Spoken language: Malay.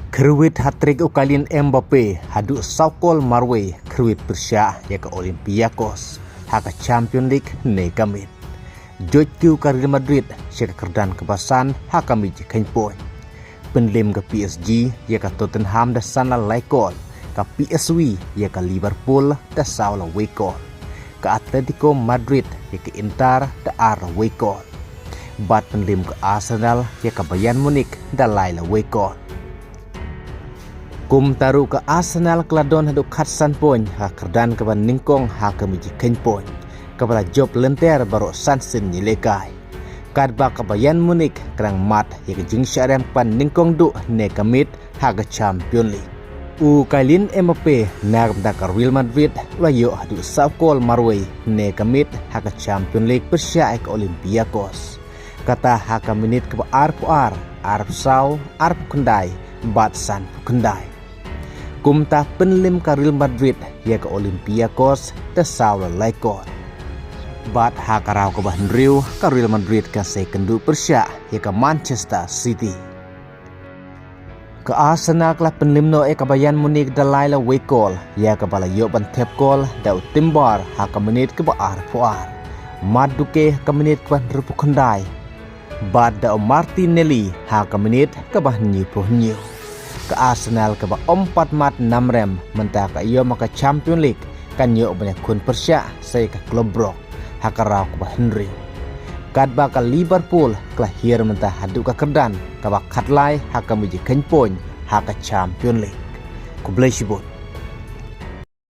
Khyrwit hat-trick Kylian Mbappe haduk saukol marwe Khyrwit Persia ya ke Olympiakos haka Champion League ne kamit. Jojku ke Real Madrid syaka kerdan kebasan haka miji kenpoin. Penlim ke PSG ya ke Tottenham dah sana laikol. Ke PSV ya ke Liverpool dah saula wekol. Ke Atletico Madrid ya ke Inter dah ar wekol. Bat penlim ke Arsenal ya ke Bayern Munich dah laila wekol. Kum taru ke Arsenal keladon haduk khatsan poin ha kerdan ke ban ningkong ha ke miji ken poin kepada job lenter baru sansin nilekai kadba ke Bayern Munich kerang mat ya ke jing syarem pan ningkong du ne kamit ha ke Champion League Kylian Mbappe nak ke Real Madrid layo haduk saukol marwe ne kamit ha ke Champion League Persia ke Olympiakos kata ha ke minit ke ar sau ar kendai bat san kendai Kumta penlim ke Real Madrid ya ke Olympiakos tesaula laikon. Bat hakarau ke bahan riu ke Real Madrid ke sekendu Persia ya ke Manchester City. Ke Arsenal kelah penlim no ke Bayern Munich dalaila wekol ya ke bala yoban tep kol dau timbar haka menit ke baar puar. Maduke ke menit ke bahan rupu kendai. Bat dau Martinelli haka menit ke bahan nyipuh-nyiuh. Ke Arsenal ke 4 mat 6 rem mentah ke iyo maka Champion League kan yo banyak kun Persia saya ke klub brok hakarau ke Henry kadba ke Liverpool kelahir mentah haduk ke kerdan ke bak khatlai haka miji kenpoin haka Champion League ku blesibut